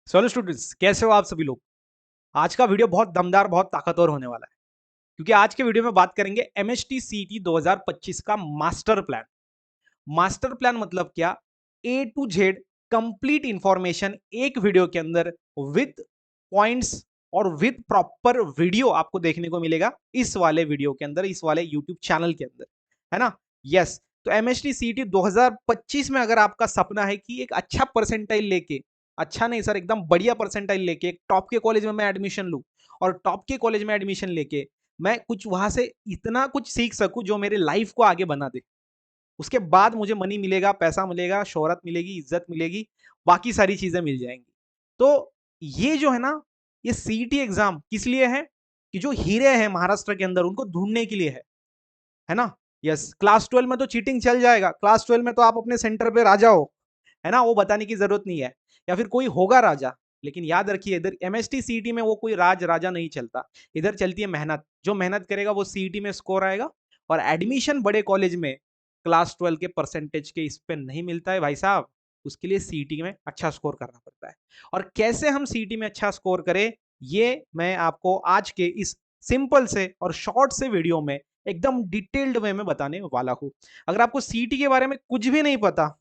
चलो स्टूडेंट्स, कैसे हो आप सभी लोग। आज का वीडियो बहुत दमदार, बहुत ताकतवर होने वाला है, क्योंकि आज के वीडियो में बात करेंगे एमएचटी सीटी 2025 का मास्टर प्लान। मास्टर प्लान मतलब क्या? ए टू जेड कंप्लीट इंफॉर्मेशन एक वीडियो के अंदर विथ पॉइंट्स और विथ प्रॉपर वीडियो आपको देखने को मिलेगा इस वाले वीडियो के अंदर, इस वाले यूट्यूब चैनल के अंदर, है ना। यस। तो एमएचटी सीटी 2025 में अगर आपका सपना है कि एक अच्छा परसेंटाइल लेके, अच्छा नहीं सर, एकदम बढ़िया परसेंटाइल लेके एक टॉप के कॉलेज में मैं एडमिशन लूं, और टॉप के कॉलेज में एडमिशन लेके मैं कुछ वहां से इतना कुछ सीख सकूं जो मेरे लाइफ को आगे बना दे, उसके बाद मुझे मनी मिलेगा, पैसा मिलेगा, शोहरत मिलेगी, इज्जत मिलेगी, बाकी सारी चीजें मिल जाएंगी। तो ये जो है ना, ये सीईटी एग्जाम किस लिए है? कि जो हीरे हैं महाराष्ट्र के अंदर उनको ढूंढने के लिए है ना। यस। क्लास 12 में तो चीटिंग चल जाएगा, क्लास 12 में तो आप अपने सेंटर पे राजा हो, है ना, वो बताने की जरूरत नहीं है। या फिर कोई होगा राजा, लेकिन याद रखिए इधर एमएसटी सीईटी में वो कोई राज राजा नहीं चलता। इधर चलती है मेहनत। जो मेहनत करेगा वो सीईटी में स्कोर आएगा। और एडमिशन बड़े कॉलेज में क्लास 12 के परसेंटेज के इस पे नहीं मिलता है भाई साहब। उसके लिए सीईटी में अच्छा स्कोर करना पड़ता है। और कैसे हम सीईटी में अच्छा स्कोर करें, ये मैं आपको आज के इस सिंपल से और शॉर्ट से वीडियो में एकदम डिटेल्ड वे में बताने वाला हूं। अगर आपको सीईटी के बारे में कुछ भी नहीं पता,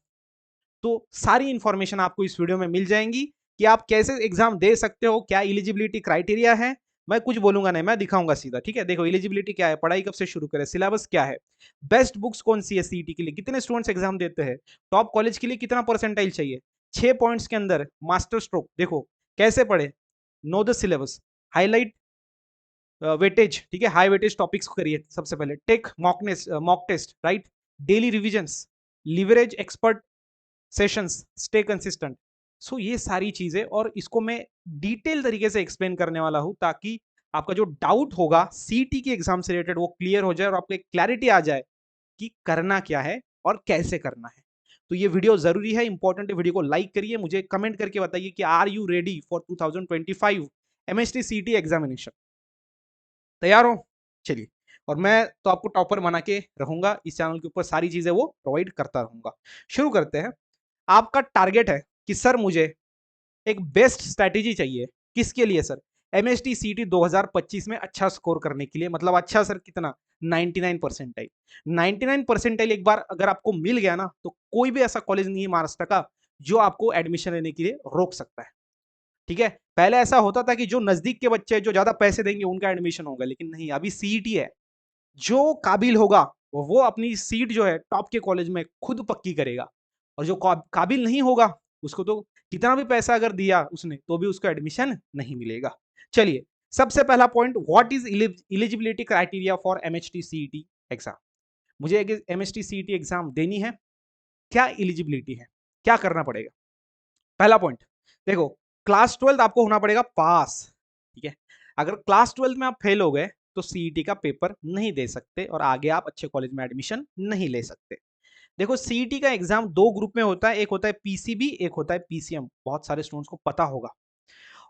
तो सारी इंफॉर्मेशन आपको इस वीडियो में मिल जाएंगी कि आप कैसे एग्जाम दे सकते हो, क्या एलिजिबिलिटी क्राइटेरिया है। मैं कुछ बोलूंगा नहीं, मैं दिखाऊंगा सीधा। ठीक है, देखो एलिजिबिलिटी क्या है, पढ़ाई कब से शुरू करें, सिलेबस क्या है, बेस्ट बुक्स कौन सी है सीईटी के लिए, कितने स्टूडेंट्स एग्जाम देते हैं, टॉप कॉलेज के लिए कितना परसेंटाइल चाहिए, 6 पॉइंट्स के अंदर मास्टर स्ट्रोक देखो कैसे पढ़े, know the syllabus, highlight weightage, ठीक है, हाई वेटेज टॉपिक्स को करिए सबसे पहले, take mock test, right, daily revisions, leverage expert sessions, stay consistent. So ये सारी चीजें, और इसको मैं डिटेल तरीके से एक्सप्लेन करने वाला हूं ताकि आपका जो डाउट होगा सीटी के एग्जाम से रिलेटेड वो क्लियर हो जाए और आपको एक क्लैरिटी आ जाए कि करना क्या है और कैसे करना है। तो ये वीडियो जरूरी है, इंपॉर्टेंट है। वीडियो को लाइक करिए, मुझे कमेंट करके बताइए कि are you ready for 2025 MHT CET examination. तैयार हो? चलिए। और मैं तो आपको टॉपर बना के रहूंगा, इस चैनल के ऊपर सारी चीजें वो प्रोवाइड करता रहूंगा। शुरू करते हैं। आपका टारगेट है कि सर मुझे एक बेस्ट स्ट्रैटेजी चाहिए। किसके लिए सर? एमएसटी सीटी 2025 में अच्छा स्कोर करने के लिए। मतलब अच्छा सर कितना? 99 परसेंटाइल। 99 परसेंटाइल एक बार अगर आपको मिल गया ना, तो कोई भी ऐसा कॉलेज नहीं है महाराष्ट्र का जो आपको एडमिशन लेने के लिए रोक सकता है। ठीक है, पहले ऐसा होता था कि जो नजदीक के बच्चे जो ज्यादा पैसे देंगे उनका एडमिशन होगा, लेकिन नहीं, अभी सीईटी है। जो काबिल होगा वो अपनी सीट जो है टॉप के कॉलेज में खुद पक्की करेगा, और जो काबिल नहीं होगा उसको तो कितना भी पैसा अगर दिया उसने तो भी उसको एडमिशन नहीं मिलेगा। चलिए, सबसे पहला point, what is eligibility criteria for MHT CET exam. मुझे एक एमएचटी सीईटी एग्जाम देनी है, क्या एलिजिबिलिटी है, क्या करना पड़ेगा? पहला पॉइंट देखो, क्लास 12 आपको होना पड़ेगा पास। ठीक है, अगर क्लास 12 में आप फेल हो गए तो सीईटी का पेपर नहीं दे सकते और आगे आप अच्छे कॉलेज में एडमिशन नहीं ले सकते। देखो सीईटी का एग्जाम दो ग्रुप में होता है, एक होता है पीसीबी, एक होता है पीसीएम। बहुत सारे स्टूडेंट्स को पता होगा।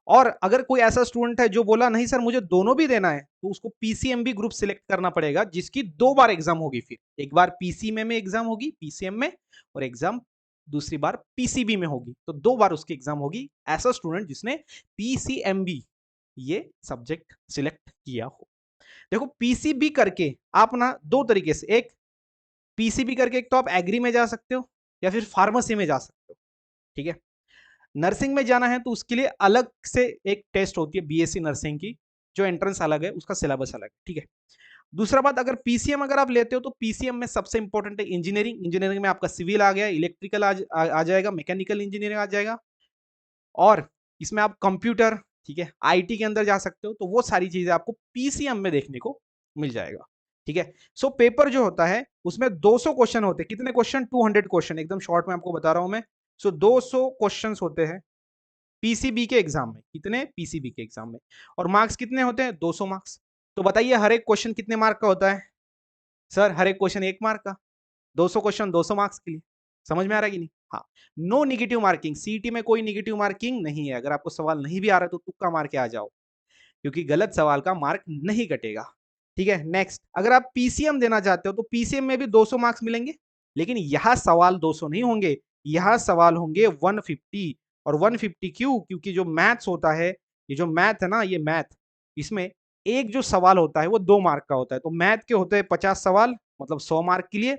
और अगर कोई ऐसा स्टूडेंट है जो बोला नहीं सर मुझे दोनों भी देना है, तो उसको पीसीएम भी ग्रुप सिलेक्ट करना पड़ेगा, जिसकी दो बार एग्जाम होगी। फिर एक बार पीसीएम में एग्जाम होगी, पीसीएम में, और एग्जाम दूसरी बार पीसीबी में होगी। तो दो बार उसकी एग्जाम होगी, ऐसा स्टूडेंट जिसने पीसीएमबी ये सब्जेक्ट सिलेक्ट किया हो। देखो पीसीबी करके आप ना दो तरीके से, एक पीसीबी करके एक तो आप एग्री में जा सकते हो या फिर फार्मेसी में जा सकते हो। ठीक है, नर्सिंग में जाना है तो उसके लिए अलग से एक टेस्ट होती है बीएससी नर्सिंग की, जो एंट्रेंस अलग है, उसका सिलेबस अलग है। ठीक है, दूसरा बात, अगर पीसीएम अगर आप लेते हो तो पीसीएम में सबसे इंपॉर्टेंट है इंजीनियरिंग। इंजीनियरिंग में आपका सिविल आ गया, इलेक्ट्रिकल आ जाएगा, मैकेनिकल इंजीनियरिंग आ जाएगा, और इसमें आप कंप्यूटर, ठीक है, आईटी के अंदर जा सकते हो। तो वो सारी चीजें आपको पीसीएम में देखने को मिल जाएगा। ठीक है, सो पेपर जो होता है उसमें 200 क्वेश्चन होते हैं। कितने क्वेश्चन? 200 क्वेश्चन, एकदम शॉर्ट में आपको बता रहा हूं मैं। सो 200 क्वेश्चन होते हैं पीसीबी के एग्जाम में। कितने? पीसीबी के एग्जाम में। और मार्क्स कितने होते हैं? 200 मार्क्स। तो बताइए हर एक क्वेश्चन कितने मार्क का होता है? सर हर एक क्वेश्चन 1 मार्क का। 200 क्वेश्चन 200 मार्क्स के लिए। समझ में आ रहा है कि नहीं? हाँ। नो निगेटिव मार्किंग, सीटी में कोई निगेटिव मार्किंग नहीं है। अगर आपको सवाल नहीं भी आ रहा है तो तुक्का मार के आ जाओ, क्योंकि गलत सवाल का मार्क नहीं कटेगा। ठीक है, नेक्स्ट, अगर आप पीसीएम देना चाहते हो तो पीसीएम में भी 200 मार्क्स मिलेंगे, लेकिन यहां सवाल 200 नहीं होंगे, यहां सवाल होंगे 150। और 150 क्यों? क्योंकि जो मैथ्स होता है, ये जो मैथ है ना, ये मैथ, इसमें एक जो सवाल होता है वो 2 मार्क का होता है। तो मैथ के होते हैं 50 सवाल, मतलब 100 मार्क के लिए,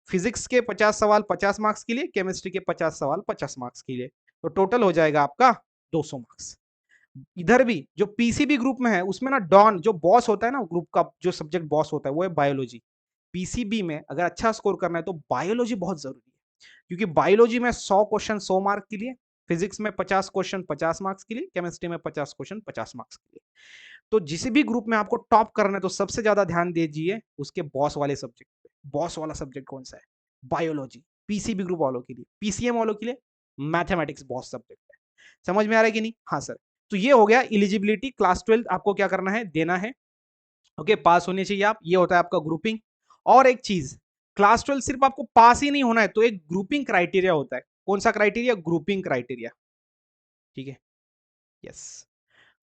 फिजिक्स के 50 सवाल 50 मार्क्स के लिए, केमिस्ट्री के 50 सवाल 50 मार्क्स के लिए। तो टोटल हो जाएगा आपका 200 मार्क्स। इधर भी जो पीसीबी ग्रुप में है उसमें ना डॉन जो बॉस होता है ना, ग्रुप का जो सब्जेक्ट बॉस होता है वो है बायोलॉजी। पीसीबी में अगर अच्छा स्कोर करना है तो बायोलॉजी बहुत जरूरी है, क्योंकि बायोलॉजी में 100 क्वेश्चन 100 मार्क के लिए, फिजिक्स में 50 क्वेश्चन 50 मार्क्स के लिए, केमिस्ट्री में 50 क्वेश्चन 50 मार्क्स के लिए। तो जिस भी ग्रुप में आपको टॉप करना है तो सबसे ज्यादा ध्यान दीजिए उसके बॉस वाले सब्जेक्ट पे। बॉस वाला सब्जेक्ट कौन सा है? बायोलॉजी। पीसीबी ग्रुप वालों के लिए, पीसीएम वालों के लिए मैथमेटिक्स बॉस सब्जेक्ट है। समझ में आ रहा है कि नहीं? हाँ सर। तो ये हो गया इलिजिबिलिटी, क्लास 12 आपको क्या करना है, देना है। ओके, पास होने चाहिए आप, ये होता है आपका ग्रुपिंग। और एक चीज, क्लास 12 सिर्फ आपको पास ही नहीं होना है, तो एक ग्रुपिंग क्राइटेरिया होता है। कौन सा क्राइटेरिया? Grouping criteria. ठीक है, यस।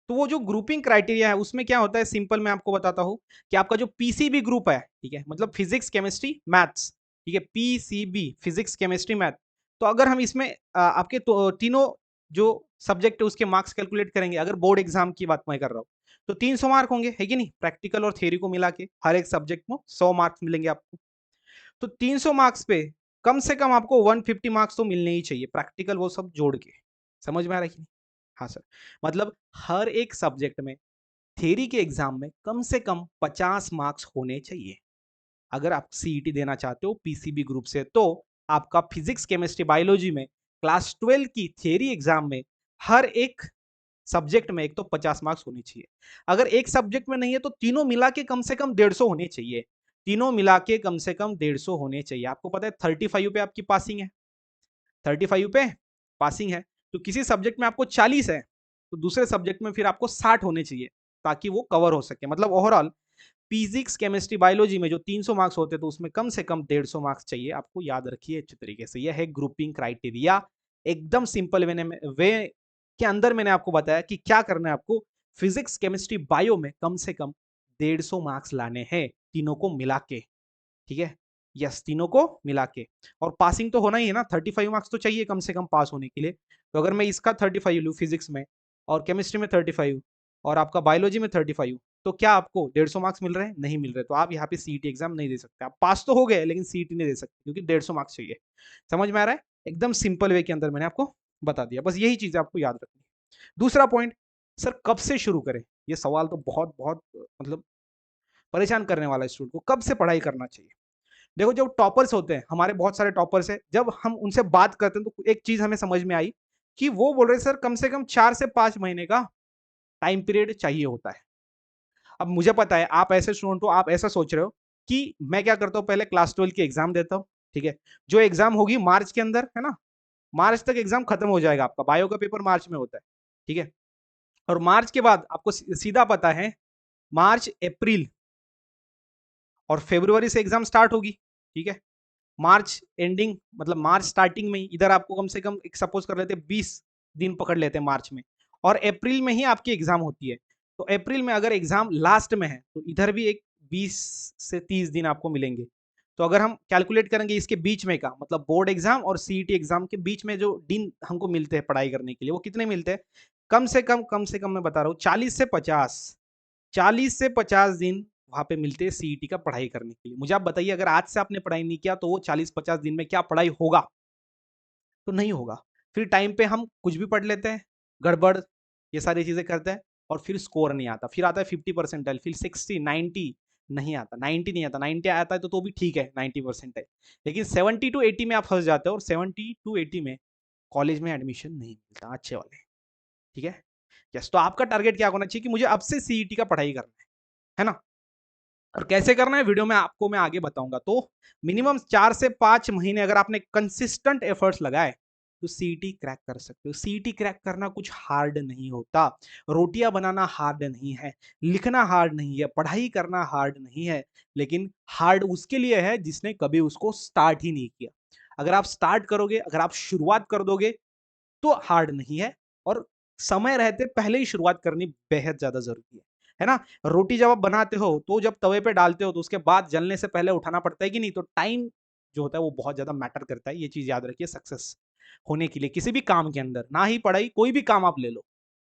तो वो जो ग्रुपिंग क्राइटेरिया है उसमें क्या होता है, सिंपल मैं आपको बताता हूं कि आपका जो पीसीबी ग्रुप है, ठीक है, मतलब फिजिक्स केमिस्ट्री मैथ्स, ठीक है, पीसीबी फिजिक्स केमिस्ट्री मैथ। तो अगर हम इसमें आपके तो तीनों जो सब्जेक्ट है उसके मार्क्स कैलकुलेट करेंगे, अगर बोर्ड एग्जाम की बात मैं कर रहा हूँ, तो 300 मार्क होंगे, है कि नहीं? प्रैक्टिकल और थियरी को मिला के हर एक सब्जेक्ट में 100 मार्क्स मिलेंगे आपको। तो 300 मार्क्स पे कम से कम आपको 150 मार्क्स तो मिलने ही चाहिए, प्रैक्टिकल वो सब जोड़ के। समझ में आ रहा है कि नहीं? हाँ सर। मतलब हर एक सब्जेक्ट में थ्योरी के एग्जाम में कम से कम 50 मार्क्स होने चाहिए। अगर आप सीईटी देना चाहते हो पीसीबी ग्रुप से, तो आपका फिजिक्स केमिस्ट्री बायोलॉजी में क्लास 12 की थ्योरी एग्जाम में हर एक सब्जेक्ट में एक तो 50 मार्क्स होनी चाहिए। अगर एक सब्जेक्ट में नहीं है तो तीनों मिला के कम से कम 150 होने चाहिए। तीनों मिला के कम से कम 150 होने चाहिए। आपको पता है 35 पे आपकी पासिंग है, 35 पे पासिंग है। तो किसी सब्जेक्ट में आपको 40 है तो दूसरे सब्जेक्ट में फिर आपको 60 होने चाहिए, ताकि वो कवर हो सके। मतलब ओवरऑल फिजिक्स केमिस्ट्री बायोलॉजी में जो 300 मार्क्स होते हैं तो उसमें कम से कम 150 मार्क्स चाहिए। आपको याद रखिए अच्छे तरीके से, यह है ग्रुपिंग क्राइटेरिया। एकदम सिंपल वे के अंदर मैंने आपको बताया कि क्या करना है आपको। फिजिक्स केमिस्ट्री बायो में कम से कम 150 मार्क्स लाने हैं, तीनों को मिला के। ठीक है, यस, तीनों को मिला के। और पासिंग तो होना ही है ना, 35 मार्क्स तो चाहिए कम से कम पास होने के लिए। तो अगर मैं इसका 35 लूँ फिजिक्स में, और केमिस्ट्री में 35, और आपका बायोलॉजी में 35, तो क्या आपको 150 मार्क्स मिल रहे हैं? नहीं मिल रहे। तो आप यहाँ पे सीईटी एग्जाम नहीं दे सकते। आप पास तो हो गए लेकिन सीईटी नहीं दे सकते, क्योंकि 150 मार्क्स चाहिए। समझ में आ रहा है? एकदम सिंपल वे के अंदर मैंने आपको बता दिया। बस यही चीज आपको याद रखनी है। दूसरा पॉइंट, सर कब से शुरू करें? ये सवाल तो बहुत बहुत मतलब परेशान करने वाला है स्टूडेंट को, कब से पढ़ाई करना चाहिए। देखो, जब टॉपर्स होते हैं, हमारे बहुत सारे टॉपर्स हैं, जब हम उनसे बात करते हैं तो एक चीज हमें समझ में आई कि वो बोल रहे सर कम से कम 4 से 5 महीने का टाइम पीरियड चाहिए होता है। अब मुझे पता है आप ऐसे स्टूडेंट हो, आप ऐसा सोच रहे हो कि मैं क्या करता हूँ, पहले क्लास 12 की एग्जाम देता हूँ। ठीक है, जो एग्जाम होगी मार्च के अंदर, है ना, मार्च तक एग्जाम खत्म हो जाएगा आपका, बायो का पेपर मार्च में होता है। ठीक है, और मार्च के बाद आपको सीधा पता है मार्च अप्रैल और फरवरी से एग्जाम स्टार्ट होगी। ठीक है, मार्च एंडिंग मतलब मार्च स्टार्टिंग में इधर आपको कम से कम एक सपोज कर लेते हैं 20 दिन पकड़ लेते हैं मार्च में, और अप्रैल में ही आपकी एग्जाम होती है। तो अप्रैल में अगर एग्जाम लास्ट में है तो इधर भी एक 20 से 30 दिन आपको मिलेंगे। तो अगर हम कैलकुलेट करेंगे इसके बीच में का, मतलब बोर्ड एग्जाम और सीईटी एग्जाम के बीच में जो दिन हमको मिलते हैं पढ़ाई करने के लिए, वो कितने मिलते हैं? कम से कम मैं बता रहा हूँ 40 से 50 दिन वहां पे मिलते हैं सीईटी का पढ़ाई करने के लिए। मुझे आप बताइए, अगर आज से आपने पढ़ाई नहीं किया तो वो 40-50 दिन में क्या पढ़ाई होगा? तो नहीं होगा। फिर टाइम पे हम कुछ भी पढ़ लेते हैं, गड़बड़, ये सारी चीजें करते हैं, और फिर स्कोर नहीं आता। फिर आता है 50%, फिर 60-90 नहीं आता, 90 नहीं आता, 90 आता है तो भी ठीक है, 90%। लेकिन 70 to 80 में आप फंस जाते हो, और 70 to 80 में कॉलेज में एडमिशन नहीं मिलता अच्छे वाले। ठीक है, यस। तो आपका टारगेट क्या होना चाहिए कि मुझे अब से सीईटी का पढ़ाई करना है ना? और कैसे करना है वीडियो में आपको मैं आगे बताऊंगा। तो मिनिमम 4 से 5 महीने अगर आपने कंसिस्टेंट एफर्ट्स लगाए तो सीईटी क्रैक कर सकते हो। सीईटी क्रैक करना कुछ हार्ड नहीं होता, रोटियां बनाना हार्ड नहीं है, लिखना हार्ड नहीं है, पढ़ाई करना हार्ड नहीं है। लेकिन हार्ड उसके लिए है जिसने कभी उसको स्टार्ट ही नहीं किया। अगर आप स्टार्ट करोगे, अगर आप शुरुआत कर दोगे तो हार्ड नहीं है। और समय रहते पहले ही शुरुआत करनी बेहद ज्यादा जरूरी है ना? रोटी जब आप बनाते हो तो जब तवे पे डालते हो तो उसके बाद जलने से पहले उठाना पड़ता है कि नहीं? तो टाइम जो होता है वो बहुत ज्यादा मैटर करता है, ये चीज याद रखिए सक्सेस होने के लिए किसी भी काम के अंदर, ना ही पढ़ाई, कोई भी काम आप ले लो।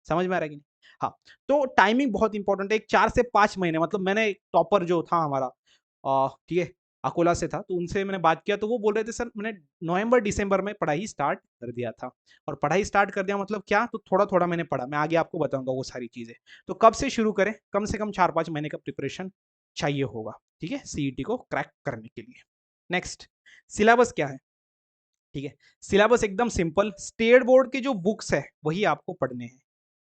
समझ में आ रहा है कि नहीं? हाँ, तो टाइमिंग बहुत इंपॉर्टेंट है। एक 4 से 5 महीने, मतलब मैंने एक टॉपर जो था हमारा, ठीक है, अकोला से था, तो उनसे मैंने बात किया तो वो बोल रहे थे सर मैंने नवंबर दिसंबर में पढ़ाई स्टार्ट कर दिया था। और पढ़ाई स्टार्ट कर दिया मतलब क्या, तो थोड़ा थोड़ा मैंने पढ़ा, मैं आगे आपको बताऊंगा वो सारी चीजें। तो कब से शुरू करें, कम से कम 4-5 महीने का प्रिपरेशन चाहिए होगा, ठीक है, सीईटी को क्रैक करने के लिए। नेक्स्ट, सिलेबस क्या है? ठीक है, सिलेबस एकदम सिंपल, स्टेट बोर्ड के जो बुक्स है वही आपको पढ़ने हैं,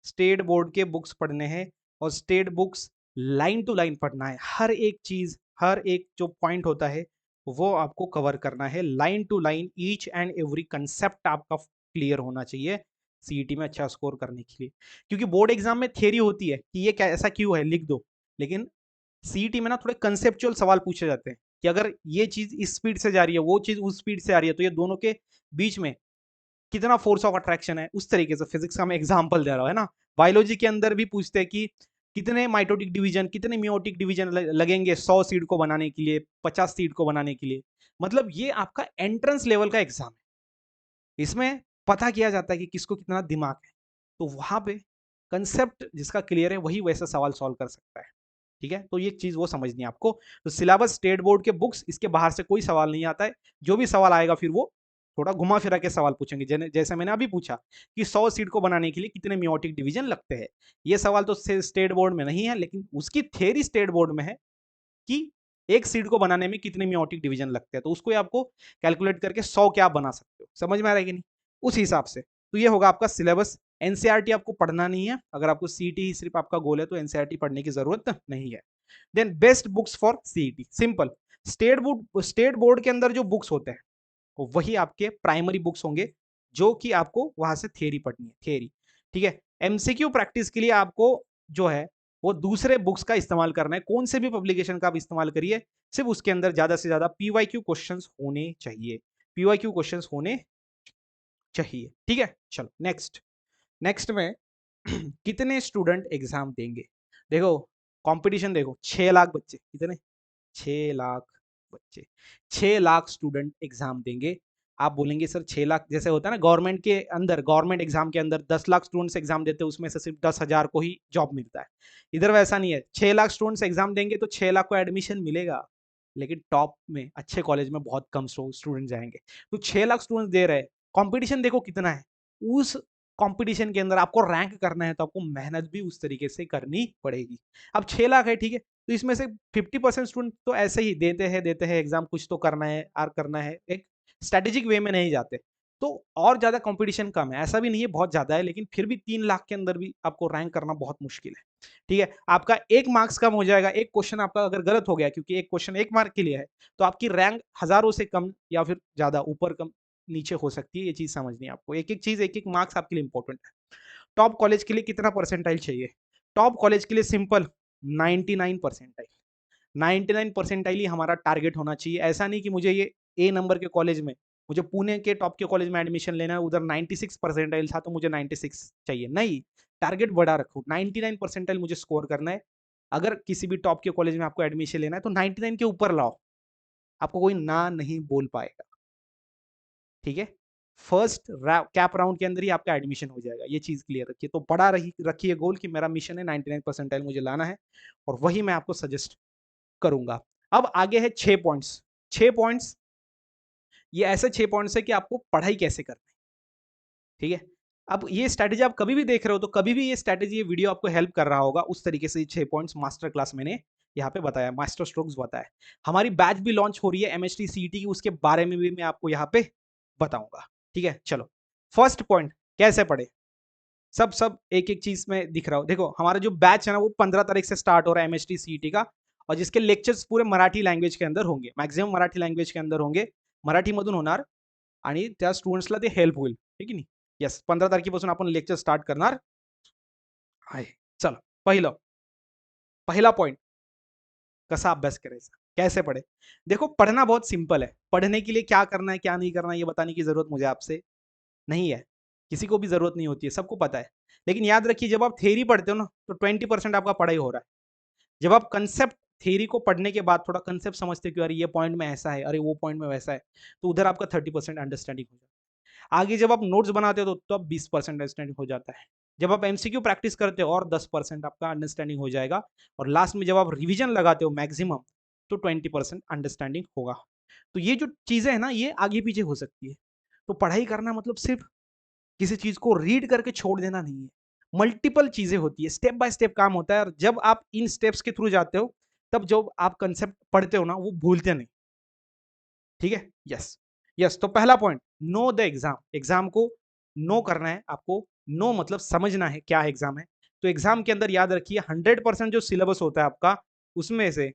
स्टेट बोर्ड के बुक्स पढ़ने हैं। और state books line to line पढ़ना है, हर एक चीज, हर एक जो पॉइंट होता है वो आपको कवर करना है, line to line, each and every concept आपका क्लियर होना चाहिए सीईटी में अच्छा स्कोर करने के लिए। क्योंकि बोर्ड एग्जाम में थियरी होती है कि ये क्या ऐसा क्यों है लिख दो, लेकिन सीईटी में ना थोड़े कंसेप्चुअल सवाल पूछे जाते हैं कि अगर ये चीज इस स्पीड से जा रही है, वो चीज उस स्पीड से आ रही है, तो ये दोनों के बीच में कितना फोर्स ऑफ अट्रैक्शन है, उस तरीके से। फिजिक्स का मैं एग्जांपल दे रहा हूं, है ना। बायोलॉजी के अंदर भी पूछते हैं कि कितने माइटोटिक डिवीजन, कितने मियोटिक डिवीजन लगेंगे 100 सीड को बनाने के लिए, 50 सीड को बनाने के लिए। मतलब ये आपका एंट्रेंस लेवल का एग्जाम है, इसमें पता किया जाता है कि किसको कितना दिमाग है। तो वहां पे कंसेप्ट जिसका क्लियर है वही वैसा सवाल सॉल्व कर सकता है, ठीक है। तो ये चीज वो समझनी है आपको। तो सिलेबस स्टेट बोर्ड के बुक्स, इसके बाहर से कोई सवाल नहीं आता है। जो भी सवाल आएगा फिर वो थोड़ा घुमा फिरा के सवाल पूछेंगे, जैसे मैंने अभी पूछा कि 100 सीट को बनाने के लिए कितने मियोटिक डिवीजन लगते हैं। ये सवाल तो स्टेट बोर्ड में नहीं है, लेकिन उसकी थ्योरी स्टेट बोर्ड में है कि एक सीट को बनाने में कितने मियोटिक डिवीजन लगते हैं। तो उसको आपको कैलकुलेट करके 100 क्या बना सकते हो। समझ में आ रहा है कि नहीं? उस हिसाब से तो ये होगा आपका सिलेबस। एनसीईआरटी आपको पढ़ना नहीं है, अगर आपको सीईटी ही सिर्फ आपका गोल है तो एनसीईआरटी पढ़ने की जरूरत नहीं है। Then best books for CET, simple, state board के अंदर जो बुक्स होते हैं वही आपके प्राइमरी बुक्स होंगे, जो कि आपको वहां से थियरी पढ़नी है, थियरी, ठीक है। एमसीक्यू प्रैक्टिस के लिए आपको जो है वो दूसरे बुक्स का इस्तेमाल करना है, कौन से भी पब्लिकेशन का आप इस्तेमाल करिए, सिर्फ उसके अंदर ज्यादा से ज्यादा पीवाईक्यू क्वेश्चंस होने चाहिए, पीवाईक्यू क्वेश्चंस होने चाहिए, ठीक है। चलो नेक्स्ट, नेक्स्ट में कितने स्टूडेंट एग्जाम देंगे? देखो कंपटीशन देखो, 6 लाख बच्चे, कितने, 6 लाख बच्चे, 6 लाख स्टूडेंट एग्जाम देंगे। आप बोलेंगे सर 6 लाख, जैसे होता है ना गवर्नमेंट के अंदर, गवर्नमेंट एग्जाम के अंदर 10 लाख स्टूडेंट्स एग्जाम देते हैं, उसमें से सिर्फ 10,000 को ही जॉब मिलता है। इधर वैसा नहीं है, 6 लाख स्टूडेंट्स एग्जाम देंगे तो 6 लाख को एडमिशन मिलेगा, लेकिन टॉप में अच्छे कॉलेज में बहुत कम स्टूडेंट जाएंगे। तो 6 लाख स्टूडेंट्स दे रहे हैं, कंपटीशन देखो कितना है। उस कंपटीशन के अंदर आपको रैंक करना है तो आपको मेहनत भी उस तरीके से करनी पड़ेगी। अब 6 लाख है, ठीक है, तो इसमें से 50% स्टूडेंट तो ऐसे ही देते हैं एग्जाम, कुछ तो करना है, आर करना है, एक स्ट्रेटेजिक वे में नहीं जाते। तो और ज्यादा कंपटीशन कम है, ऐसा भी नहीं है बहुत ज्यादा है, लेकिन फिर भी 3 लाख के अंदर भी आपको रैंक करना बहुत मुश्किल है, ठीक है। आपका 1 मार्क्स कम हो जाएगा, एक क्वेश्चन आपका अगर गलत हो गया, क्योंकि एक क्वेश्चन 1 मार्क के लिए है, तो आपकी रैंक हजारों से कम या फिर ज्यादा ऊपर कम नीचे हो सकती है। ये चीज समझनी है आपको, एक एक चीज, एक एक मार्क्स आपके लिए इंपॉर्टेंट है। टॉप कॉलेज के लिए कितना परसेंटाइल चाहिए? टॉप कॉलेज के लिए सिंपल, 99 परसेंटाइल, 99 परसेंटाइल ही हमारा टारगेट होना चाहिए। ऐसा नहीं कि मुझे ये ए नंबर के कॉलेज में, मुझे पुणे के टॉप के कॉलेज में एडमिशन लेना है, उधर 96 परसेंटाइल था तो मुझे 96 चाहिए, नहीं। टारगेट बड़ा रखो, 99 परसेंटाइल मुझे स्कोर करना है। अगर किसी भी टॉप के कॉलेज में आपको एडमिशन लेना है तो 99 के ऊपर लाओ, आपको कोई ना नहीं बोल पाएगा, ठीक है। फर्स्ट कैप राउंड के अंदर ही आपका एडमिशन हो जाएगा, ये चीज क्लियर रखिए। तो बड़ा रखिए गोल कि मेरा मिशन है 99 परसेंटाइल मुझे लाना है, और वही मैं आपको सजेस्ट करूंगा। अब आगे है 6 पॉइंट्स। 6 पॉइंट्स, ये ऐसे 6 पॉइंट्स है कि आपको पढ़ाई कैसे करनी है, ठीक है। अब ये स्ट्रैटेजी आप कभी भी देख रहे हो तो कभी भी ये स्ट्रैटेजी, ये वीडियो आपको हेल्प कर रहा होगा उस तरीके से। 6 पॉइंट्स मास्टर क्लास मैंने यहाँ पे बताया, मास्टर स्ट्रोक्स बताया। हमारी बैच भी लॉन्च हो रही है एमएचटी सीईटी की, उसके बारे में भी मैं आपको यहाँ पे बताऊंगा, ठीक है। चलो फर्स्ट पॉइंट, कैसे पढ़े, सब एक एक चीज में दिख रहा हो। देखो हमारा जो बैच है ना वो 15 तारीख से स्टार्ट हो रहा है एमएचटी सीईटी का, और जिसके लेक्चर्स पूरे मराठी लँग्वेज के अंदर होंगे, मॅक्झिमम मराठी लँग्वेज के अंदर होंगे, मराठीमधून होणार, आणि त्या स्टुडंट्सला ते हेल्प होईल, ठीक आहे नी। येस, 15 तारखेपासून आपण लेक्चर स्टार्ट करणार आहे। चलो पहिला पॉइंट, कसा अभ्यास करायचा, कैसे पढ़े। देखो पढ़ना बहुत सिंपल है, पढ़ने के लिए क्या करना है क्या नहीं करना है ये बताने की जरूरत मुझे आपसे नहीं है, किसी को भी जरूरत नहीं होती है, सबको पता है। लेकिन याद रखिए जब आप थ्योरी पढ़ते हो ना तो 20% आपका पढ़ाई हो रहा है। जब आप कंसेप्ट, थ्योरी को पढ़ने के बाद थोड़ा कंसेप्ट समझते हो कि अरे ये पॉइंट में ऐसा है, अरे वो पॉइंट में वैसा है, तो उधर आपका 30% अंडरस्टैंडिंग हो जाता है। आगे जब आप नोट्स बनाते हो तो अब 20% अंडरस्टैंडिंग हो जाता है। जब आप एमसीक्यू प्रैक्टिस करते हो और 10% आपका अंडरस्टैंडिंग हो जाएगा, और लास्ट में जब आप रिवीजन लगाते हो मैक्सिमम, तो 20% अंडरस्टैंडिंग होगा। तो ये जो चीजें है ना, ये आगे पीछे हो सकती है। तो पढ़ाई करना मतलब सिर्फ किसी चीज को रीड करके छोड़ देना नहीं है, मल्टीपल चीजें होती है, स्टेप बाय स्टेप काम होता है, और जब आप इन स्टेप्स के थ्रू जाते हो तब जो आप कंसेप्ट पढ़ते हो ना वो भूलते नहीं। ठीक है, यस यस। तो पहला point, know the exam. Exam को नो करना है आपको। नो मतलब समझना है क्या एग्जाम है। तो एग्जाम के अंदर याद रखिए 100% जो सिलेबस होता है आपका, उसमें से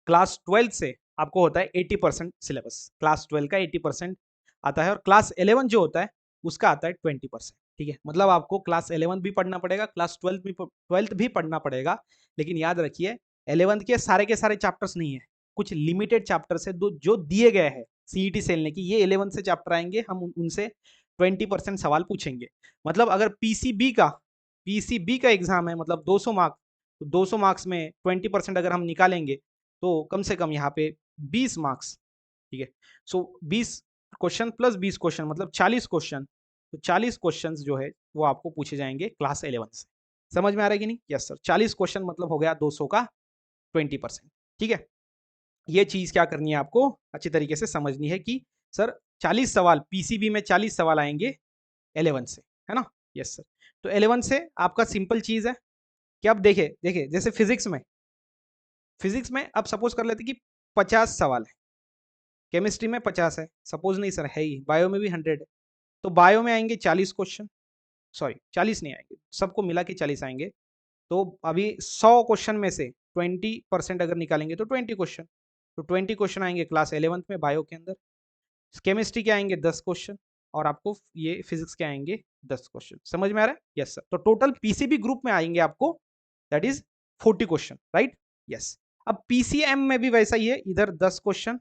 क्लास 12 से आपको होता है 80% सिलेबस। क्लास 12 का 80% आता है, और क्लास 11 जो होता है उसका आता है 20%। ठीक है, मतलब आपको क्लास 11 भी पढ़ना पड़ेगा, क्लास 12 भी पढ़ना पड़ेगा। लेकिन याद रखिए 11th के सारे चैप्टर्स नहीं है, कुछ लिमिटेड चैप्टर्स है जो दिए गए हैं सीईटी सेल ने कि ये 11 से चैप्टर आएंगे, हम उनसे 20% सवाल पूछेंगे। मतलब अगर पीसीबी का एग्जाम है, मतलब 200 मार्क्स, तो 200 मार्क्स में 20% अगर हम निकालेंगे तो कम से कम यहाँ पे 20 मार्क्स। ठीक है, सो 20 क्वेश्चन प्लस 20 क्वेश्चन मतलब 40 क्वेश्चन। तो 40 क्वेश्चन जो है वो आपको पूछे जाएंगे क्लास 11 से। समझ में आ रहा है कि नहीं? यस सर, 40 क्वेश्चन मतलब हो गया 200 का 20%। ठीक है, ये चीज क्या करनी है आपको अच्छी तरीके से समझनी है कि सर 40 सवाल पीसीबी में 40 सवाल आएंगे 11 से, है ना? Yes sir. तो 11 से आपका सिंपल चीज है कि आप देखे देखे जैसे फिजिक्स में अब सपोज कर लेते कि 50 सवाल है, केमिस्ट्री में 50 है, सपोज नहीं सर है ही, बायो में भी 100 है, तो बायो में आएंगे 40 क्वेश्चन, सॉरी 40 नहीं आएंगे, सबको मिला के 40 आएंगे। तो अभी 100 क्वेश्चन में से 20% अगर निकालेंगे तो 20 क्वेश्चन, तो 20 क्वेश्चन आएंगे क्लास 11th में बायो के अंदर। केमिस्ट्री के आएंगे 10 क्वेश्चन, और आपको ये फिजिक्स के आएंगे 10 क्वेश्चन। समझ में आ रहा है? Yes sir. तो टोटल पीसीबी ग्रुप में आएंगे आपको that is 40 question, right? Yes. अब पीसीएम में भी वैसा ही है, इधर 10 क्वेश्चन,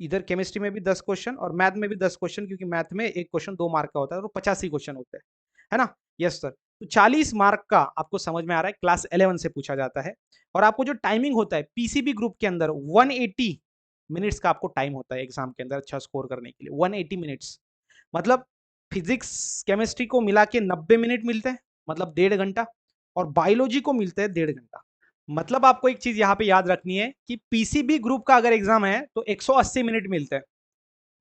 इधर केमिस्ट्री में भी 10 क्वेश्चन और मैथ में भी 10 क्वेश्चन, क्योंकि मैथ में एक क्वेश्चन 2 मार्क का होता है, तो 85 क्वेश्चन होते हैं, है ना? Yes sir. तो 40 मार्क का आपको समझ में आ रहा है क्लास 11 से पूछा जाता है। और आपको जो टाइमिंग होता है पीसीबी ग्रुप के अंदर 180 मिनट्स का आपको टाइम होता है एग्जाम के अंदर अच्छा स्कोर करने के लिए। 180 मिनट्स मतलब फिजिक्स केमिस्ट्री को मिला के 90 मिनट मिलते हैं, मतलब 1.5 घंटा, और बायोलॉजी को मिलते हैं 1.5 घंटा। मतलब आपको एक चीज यहाँ पे याद रखनी है कि पीसीबी ग्रुप का अगर एग्जाम है तो 180 मिनट मिलते हैं,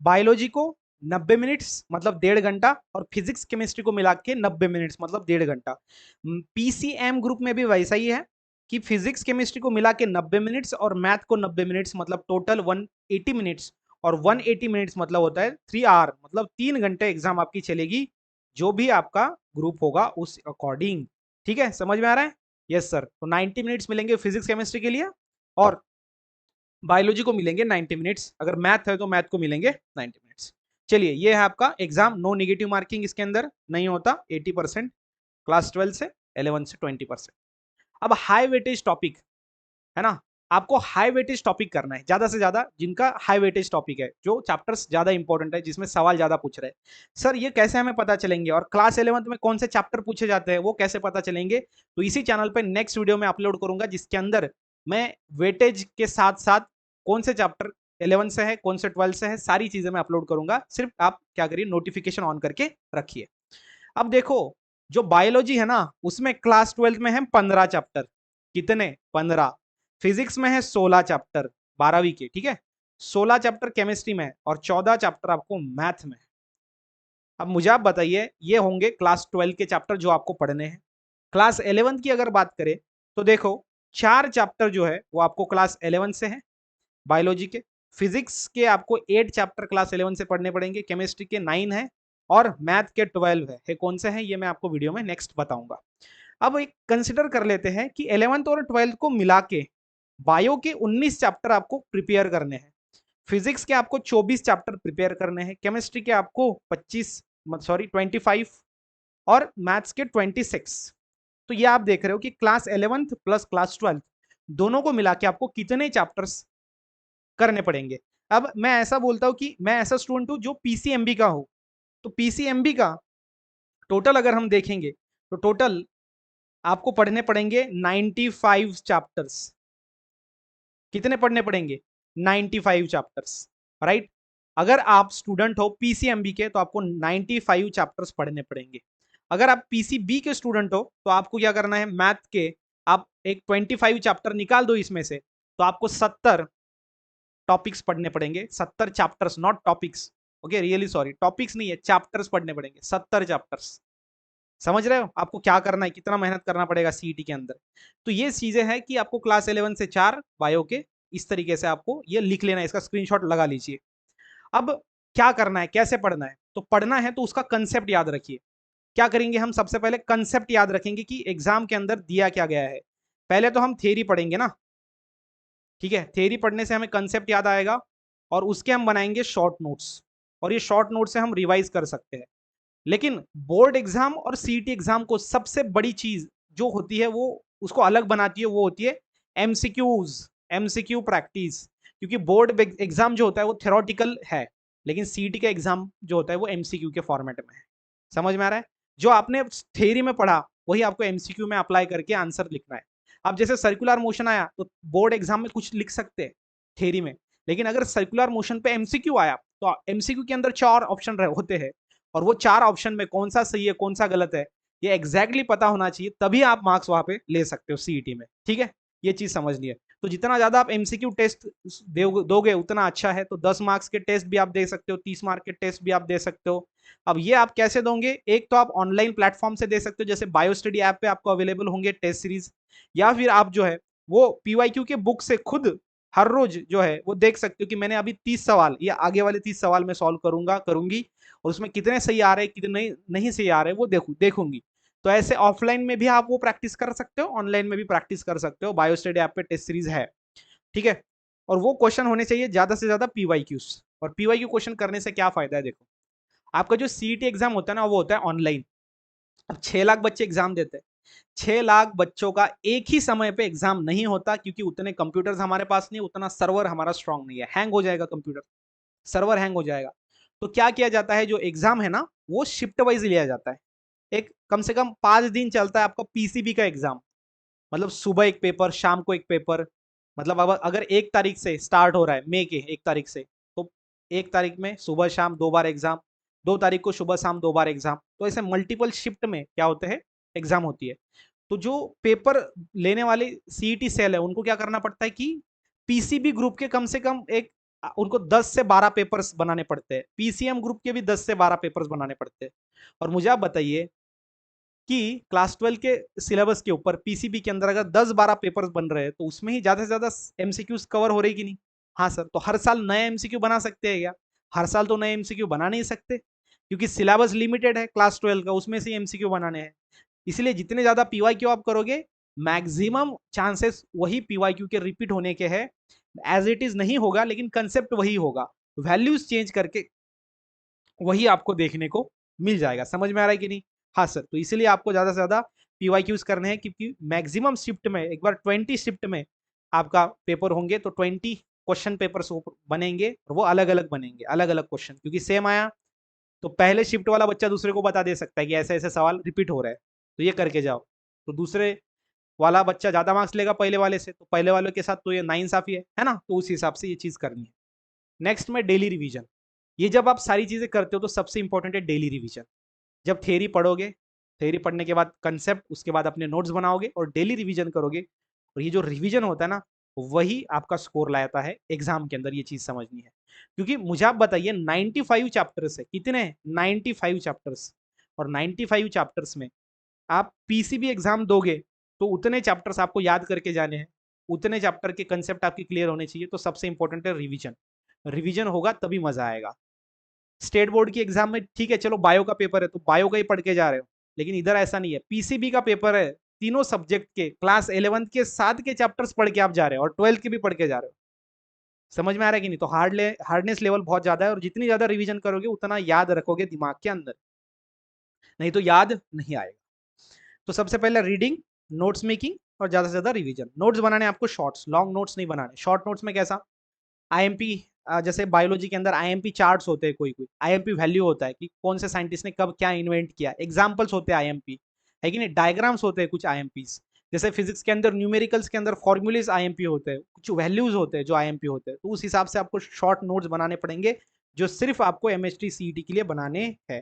बायोलॉजी को 90 मिनट्स मतलब 1.5 घंटा, और फिजिक्स केमिस्ट्री को मिला के 90 मिनट्स मतलब 1.5 घंटा। पीसीएम ग्रुप में भी वैसा ही है कि फिजिक्स केमिस्ट्री को मिला के 90 मिनट्स और मैथ को 90 मिनट्स, मतलब टोटल 180 मिनट्स। और 180 मिनट्स मतलब होता है 3 आवर, मतलब 3 घंटे एग्जाम आपकी चलेगी, जो भी आपका ग्रुप होगा उस अकॉर्डिंग। ठीक है, समझ में आ रहा है? Yes sir. तो 90 मिनट्स मिलेंगे फिजिक्स केमिस्ट्री के लिए, और बायोलॉजी को मिलेंगे 90 मिनट्स, अगर मैथ है तो मैथ को मिलेंगे 90 मिनट्स। चलिए, ये है आपका एग्जाम, नो निगेटिव मार्किंग इसके अंदर नहीं होता, 80% क्लास 12 से, 11 से 20%। अब हाई वेटेज टॉपिक है ना, आपको हाई वेटेज टॉपिक करना है, ज्यादा से ज्यादा जिनका हाई वेटेज टॉपिक है, जो चैप्टर्स ज्यादा इंपॉर्टेंट है, जिसमें सवाल ज्यादा पूछ रहे हैं। सर ये कैसे हमें पता चलेंगे, और क्लास 11th में कौन से चैप्टर पूछे जाते हैं वो कैसे पता चलेंगे? तो इसी चैनल पे नेक्स्ट वीडियो में अपलोड करूंगा, जिसके अंदर मैं वेटेज के साथ साथ कौन से चैप्टर 11 से है, कौन से 12 से है, सारी चीजें मैं अपलोड करूंगा। सिर्फ आप क्या करिए, नोटिफिकेशन ऑन करके रखिए। अब देखो, जो बायोलॉजी है ना, उसमें क्लास 12 में है 15 चैप्टर। कितने? 15। फिजिक्स में है 16 चैप्टर 12वीं के, ठीक है? 16 चैप्टर केमिस्ट्री में, और 14 चैप्टर आपको मैथ में। अब मुझे आप बताइए, ये होंगे क्लास 12 के चैप्टर जो आपको पढ़ने हैं। क्लास 11 की अगर बात करें तो देखो, 4 चैप्टर जो है वो आपको क्लास 11 से है बायोलॉजी के। फिजिक्स के आपको 8 चैप्टर क्लास 11 से पढ़ने पड़ेंगे, केमिस्ट्री के 9 है, और मैथ के 12 है। कौन से हैं ये मैं आपको वीडियो में नेक्स्ट बताऊंगा। अब एक कंसिडर कर लेते हैं कि 11th और 12th को मिला के बायो के 19 चैप्टर आपको प्रिपेयर करने हैं, फिजिक्स के आपको 24 चैप्टर प्रिपेयर करने हैं, केमिस्ट्री के आपको 25 और मैथ्स के 26। तो ये आप देख रहे हो कि क्लास 11th प्लस क्लास 12 दोनों को मिला के आपको कितने चैप्टर्स करने पड़ेंगे। अब मैं ऐसा बोलता हूं कि मैं ऐसा स्टूडेंट हूं जो पीसीएमबी का हो, तो पीसीएमबी का टोटल अगर हम देखेंगे तो टोटल आपको पढ़ने पड़ेंगे 95 चैप्टर्स। कितने पढ़ने पड़ेंगे? 95 चैप्टर्स, राइट? अगर आप स्टूडेंट हो पीसीएमबी के तो आपको 95 चैप्टर्स पढ़ने पड़ेंगे। अगर आप पीसीबी के स्टूडेंट हो तो आपको क्या करना है, मैथ के आप एक 25 चैप्टर निकाल दो इसमें से, तो आपको 70 टॉपिक्स पढ़ने पड़ेंगे। 70 chapters, not topics. Okay, really sorry, topics नहीं है, चैप्टर्स पढ़ने पड़ेंगे, 70 चैप्टर्स। समझ रहे हो आपको क्या करना है, कितना मेहनत करना पड़ेगा सीईटी के अंदर। तो ये चीजें हैं कि आपको क्लास 11 से 4 बायो के इस तरीके से आपको ये लिख लेना है, इसका स्क्रीनशॉट लगा लीजिए। अब क्या करना है, कैसे पढ़ना है, तो पढ़ना है तो उसका कंसेप्ट याद रखिए। क्या करेंगे हम, सबसे पहले कंसेप्ट याद रखेंगे कि एग्जाम के अंदर दिया क्या गया है। पहले तो हम थ्योरी पढ़ेंगे ना, ठीक है, थ्योरी पढ़ने से हमें कंसेप्ट याद आएगा और उसके हम बनाएंगे शॉर्ट नोट्स, और ये शॉर्ट नोट से हम रिवाइज कर सकते हैं। लेकिन बोर्ड एग्जाम और सीईटी एग्जाम को सबसे बड़ी चीज जो होती है, वो उसको अलग बनाती है, वो होती है एमसीक्यूज, एमसीक्यू प्रैक्टिस। क्योंकि बोर्ड एग्जाम जो होता है वो थ्योरेटिकल है, लेकिन सीईटी का एग्जाम जो होता है वो एमसीक्यू के फॉर्मेट में है। समझ में आ रहा है, जो आपने थ्योरी में पढ़ा वही आपको एमसीक्यू में अप्लाई करके आंसर लिखना है। अब जैसे सर्कुलर मोशन आया तो बोर्ड एग्जाम में कुछ लिख सकते हैं थ्योरी में, लेकिन अगर सर्कुलर मोशन पे एमसीक्यू आया तो एमसीक्यू के अंदर 4 ऑप्शन होते हैं, और वो 4 ऑप्शन में कौन सा सही है कौन सा गलत है ये एग्जैक्टली पता होना चाहिए, तभी आप मार्क्स वहां पे ले सकते हो सीईटी में। ठीक है, ये चीज समझ लिया। तो जितना ज्यादा आप एमसीक्यू टेस्ट दोगे उतना अच्छा है। तो 10 मार्क्स के टेस्ट भी आप दे सकते हो, 30 मार्क के टेस्ट भी आप दे सकते हो। अब ये आप कैसे दोगे, एक तो आप ऑनलाइन प्लेटफॉर्म से दे सकते हो, जैसे बायो स्टडी ऐप पे आपको अवेलेबल होंगे टेस्ट सीरीज, या फिर आप जो है वो पीवाईक्यू के बुक से खुद हर रोज जो है वो देख सकते हो कि मैंने अभी 30 सवाल या आगे वाले 30 सवाल मैं सॉल्व करूंगा करूंगी, और उसमें कितने सही आ रहे हैं कितने नहीं सही आ रहे हैं वो देखूंगी। तो ऐसे ऑफलाइन में भी आप वो प्रैक्टिस कर सकते हो, ऑनलाइन में भी प्रैक्टिस कर सकते हो, बायो स्टडी ऐप पे टेस्ट सीरीज है। ठीक है, और वो क्वेश्चन होने चाहिए ज्यादा से ज्यादा पीवाईक्यूज। और पीवाईक्यू क्वेश्चन करने से क्या फायदा है, देखो आपका जो सीईटी एग्जाम होता है ना वो होता है ऑनलाइन। अब 6 लाख बच्चे एग्जाम देते हैं, 6 लाख बच्चों का एक ही समय पे एग्जाम नहीं होता, क्योंकि उतने कंप्यूटर्स हमारे पास नहीं, उतना सर्वर हमारा स्ट्रांग नहीं है, हैंग हो जाएगा कंप्यूटर, सर्वर हैंग हो जाएगा। तो क्या किया जाता है, जो एग्जाम है ना वो शिफ्ट वाइज लिया जाता है। एक कम से कम 5 दिन चलता है आपका पीसीबी का एग्जाम, मतलब सुबह एक पेपर, शाम को एक पेपर। मतलब अब अगर 1 तारीख से स्टार्ट हो रहा है, मई के 1 तारीख से, तो 1 तारीख में सुबह शाम 2 बार एग्जाम, 2 तारीख को सुबह शाम 2 बार एग्जाम। तो ऐसे मल्टीपल शिफ्ट में क्या होते हैं, एग्जाम होती है। तो जो पेपर लेने वाले सीईटी सेल है उनको क्या करना पड़ता है कि पीसीबी ग्रुप के कम से कम एक उनको 10 से 12 पेपर्स बनाने पड़ते हैं, पीसीएम ग्रुप के भी 10 से 12 पेपर्स बनाने पड़ते हैं। और मुझे आप बताइए कि क्लास 12 के सिलेबस के ऊपर पीसीबी के अंदर अगर 10-12 पेपर्स बन रहे हैं तो उसमें ही ज्यादा से ज्यादा एमसीक्यूज कवर हो रही कि नहीं। हाँ सर, तो हर साल नए एमसीक्यू बना सकते हैं क्या, हर साल तो नए एमसीक्यू बना नहीं सकते, क्योंकि सिलेबस लिमिटेड है क्लास 12 का, उसमें से एमसीक्यू बनाने हैं। इसलिए जितने ज्यादा पीवाईक्यू आप करोगे, मैक्सिमम चांसेस वही पीवाईक्यू के रिपीट होने के हैं। एज इट इज नहीं होगा, लेकिन कंसेप्ट वही होगा, वैल्यूज चेंज करके वही आपको देखने को मिल जाएगा। समझ में आ रहा है कि नहीं। हाँ सर, तो इसलिए आपको ज्यादा से ज्यादा पीवाईक्यूज करने हैं, क्योंकि मैक्सिमम शिफ्ट में एक बार 20 शिफ्ट में आपका पेपर होंगे, तो 20 क्वेश्चन पेपर बनेंगे, और वो अलग अलग बनेंगे, अलग अलग क्वेश्चन, क्योंकि सेम आया तो पहले शिफ्ट वाला बच्चा दूसरे को बता दे सकता है कि ऐसे ऐसे सवाल रिपीट हो रहा है, तो ये करके जाओ। तो दूसरे वाला बच्चा ज्यादा मार्क्स लेगा पहले वाले से, तो पहले वाले के साथ तो ये नाइंसाफी है ना, तो उस हिसाब से ये चीज करनी है। नेक्स्ट में डेली रिवीजन। ये जब आप सारी चीजें करते हो तो सबसे इंपॉर्टेंट है डेली रिवीजन। जब थ्योरी पढ़ोगे, थ्योरी पढ़ने के बाद कंसेप्ट, उसके बाद अपने नोट्स बनाओगे और डेली रिवीजन करोगे, और ये जो रिवीजन होता है ना वही आपका स्कोर लाता है एग्जाम के अंदर, ये चीज समझनी है। क्योंकि मुझे आप बताइए 95 चैप्टर्स है, कितने 95 चैप्टर्स, और 95 चैप्टर्स में आप पीसीबी एग्जाम दोगे तो उतने चैप्टर्स आपको याद करके जाने हैं, उतने चैप्टर के कंसेप्ट आपके क्लियर होने चाहिए। तो सबसे इंपॉर्टेंट है रिवीजन, रिवीजन होगा तभी मजा आएगा। स्टेट बोर्ड की एग्जाम में ठीक है चलो बायो का पेपर है तो बायो का ही पढ़ के जा रहे हो, लेकिन इधर ऐसा नहीं है, पीसीबी का पेपर है, तीनों सब्जेक्ट के क्लास 11 के साथ के चैप्टर्स पढ़ के आप जा रहे हो और 12 के भी पढ़ के जा रहे हो। समझ में आ रहा है कि नहीं। तो हार्डनेस लेवल बहुत ज्यादा है, और जितनी ज्यादा रिवीजन करोगे उतना याद रखोगे दिमाग के अंदर, नहीं तो याद नहीं आएगा। तो सबसे पहले रीडिंग, नोट्स मेकिंग, और ज्यादा से ज्यादा रिवीजन। नोट्स बनाने आपको शॉर्ट्स, लॉन्ग नोट्स नहीं बनाने। शॉर्ट नोट्स में कैसा, आईएमपी, जैसे बायोलॉजी के अंदर आईएमपी चार्ट्स होते हैं, कोई कोई आईएमपी वैल्यू होता है कि कौन से साइंटिस्ट ने कब क्या इन्वेंट किया, एग्जांपल्स होते हैं आईएमपी, है कि नहीं, डायग्राम्स होते हैं कुछ आईएमपीस। जैसे फिजिक्स के अंदर न्यूमेरिकल्स के अंदर फॉर्मूलेज आईएमपी होते हैं, कुछ वैल्यूज होते हैं जो आईएमपी होते हैं, तो उस हिसाब से आपको शॉर्ट नोट्स बनाने पड़ेंगे जो सिर्फ आपको एमएचटी सीईटी के लिए बनाने हैं,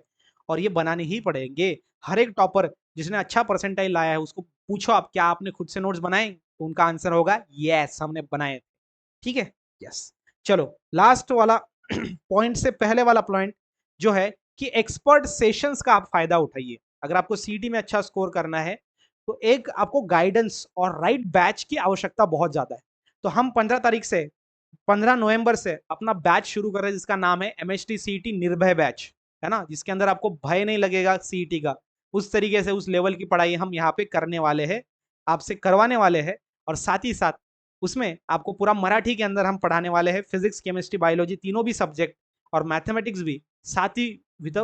और ये बनाने ही पड़ेंगे। हर एक टॉपर जिसने अच्छा परसेंटाइल लाया है उसको पूछो आप, क्या आपने खुद से नोट्स बनाए? तो उनका आंसर होगा यस, हमने बनाए। ठीक है, यस। चलो लास्ट वाला पॉइंट से पहले वाला पॉइंट जो है कि एक्सपर्ट सेशंस का आप फायदा उठाइए। अगर आपको सीईटी में अच्छा स्कोर करना है तो एक आपको गाइडेंस और राइट बैच की आवश्यकता बहुत ज्यादा है। तो हम 15 तारीख से 15 नवंबर से अपना बैच शुरू कर रहे हैं जिसका नाम है एमएचटी सीईटी निर्भय बैच, है ना, जिसके अंदर आपको भय नहीं लगेगा सीईटी का। उस तरीके से उस लेवल की पढ़ाई हम यहाँ पे करने वाले हैं, आपसे करवाने वाले हैं। और साथ ही साथ उसमें आपको पूरा मराठी के अंदर हम पढ़ाने वाले हैं, फिजिक्स केमिस्ट्री बायोलॉजी तीनों भी सब्जेक्ट, और मैथमेटिक्स भी, साथ ही विद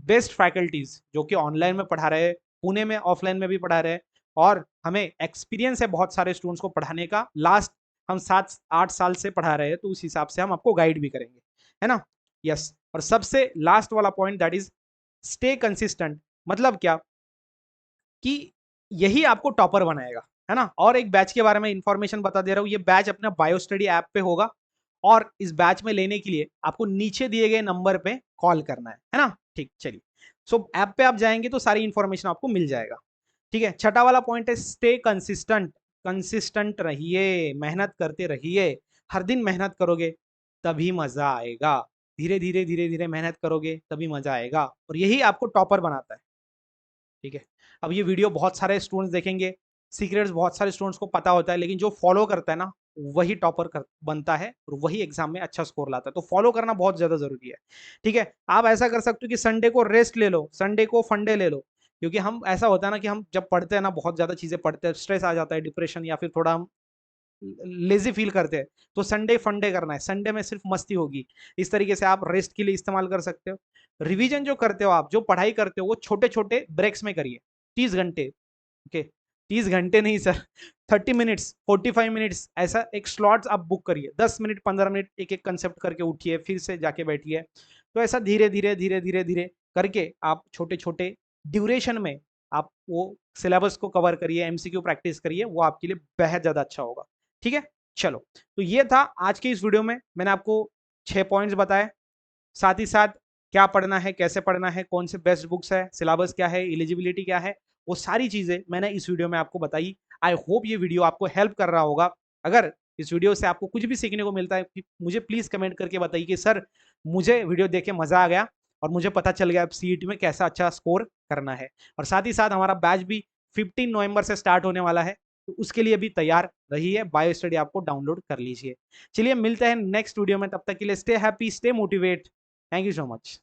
बेस्ट फैकल्टीज जो कि ऑनलाइन में पढ़ा रहे हैं, पुणे में ऑफलाइन में भी पढ़ा रहे हैं, और हमें एक्सपीरियंस है बहुत सारे स्टूडेंट्स को पढ़ाने का। लास्ट हम 7-8 साल से पढ़ा रहे हैं, तो उस हिसाब से हम आपको गाइड भी करेंगे, है ना। यस। और सबसे लास्ट वाला point that is stay consistent. मतलब क्या कि यही आपको टॉपर बनाएगा, है ना। और एक बैच के बारे में इंफॉर्मेशन बता दे रहा हूँ, ये बैच अपना बायो स्टडी ऐप पे होगा, और इस बैच में लेने के लिए आपको नीचे दिए गए नंबर पे कॉल करना है ना। ठीक, चलिए। सो ऐप पे आप जाएंगे तो सारी इंफॉर्मेशन आपको मिल जाएगा। ठीक है, छठा वाला पॉइंट है स्टे कंसिस्टेंट। कंसिस्टेंट रहिए, मेहनत करते रहिए। हर दिन मेहनत करोगे तभी मजा आएगा। धीरे धीरे धीरे धीरे मेहनत करोगे तभी मजा आएगा, और यही आपको टॉपर बनाता है। ठीक है, अब ये वीडियो बहुत सारे स्टूडेंट्स देखेंगे, सीक्रेट्स बहुत सारे स्टूडेंट्स को पता होता है, लेकिन जो फॉलो करता है ना वही टॉपर बनता है, और वही एग्जाम में अच्छा स्कोर लाता है। तो फॉलो करना बहुत ज्यादा जरूरी है। ठीक है, आप ऐसा कर सकते हो कि संडे को रेस्ट ले लो, संडे को फंडे ले लो। क्योंकि हम ऐसा होता है ना कि हम जब पढ़ते हैं ना, बहुत ज्यादा चीजें पढ़ते हैं, स्ट्रेस आ जाता है, डिप्रेशन, या फिर थोड़ा हम लेजी फील करते हैं, तो संडे फंडे करना है, संडे में सिर्फ मस्ती होगी। इस तरीके से आप रेस्ट के लिए इस्तेमाल कर सकते हो। रिवीजन जो करते हो आप, जो पढ़ाई करते हो, वो छोटे छोटे ब्रेक्स में करिए। 30 घंटे, ओके, 30 घंटे नहीं सर, 30 मिनट्स, 45 मिनट्स, ऐसा एक स्लॉट्स आप बुक करिए। 10 मिनट 15 मिनट एक एक कंसेप्ट करके उठिए, फिर से जाके बैठिए। तो ऐसा धीरे धीरे धीरे धीरे धीरे करके आप छोटे छोटे ड्यूरेशन में आप वो सिलेबस को कवर करिए, एमसीक्यू प्रैक्टिस करिए, वो आपके लिए बेहद ज्यादा अच्छा होगा। ठीक है, चलो। तो ये था आज के इस वीडियो में, मैंने आपको 6 पॉइंट्स बताए। साथ ही साथ क्या पढ़ना है, कैसे पढ़ना है, कौन से बेस्ट बुक्स है, सिलेबस क्या है, एलिजिबिलिटी क्या है, वो सारी चीजें मैंने इस वीडियो में आपको बताई। आई होप ये वीडियो आपको हेल्प कर रहा होगा। अगर इस वीडियो से आपको कुछ भी सीखने को मिलता है, मुझे प्लीज कमेंट करके बताइए कि सर मुझे वीडियो देख के मजा आ गया, और मुझे पता चल गया अब सीईटी में कैसा अच्छा स्कोर करना है। और साथ ही साथ हमारा बैच भी 15 नवंबर से स्टार्ट होने वाला है, तो उसके लिए भी तैयार रहिए। बायो स्टडी आपको डाउनलोड कर लीजिए। चलिए मिलते हैं नेक्स्ट वीडियो में, तब तक के लिए stay happy, stay motivate. Thank you so much.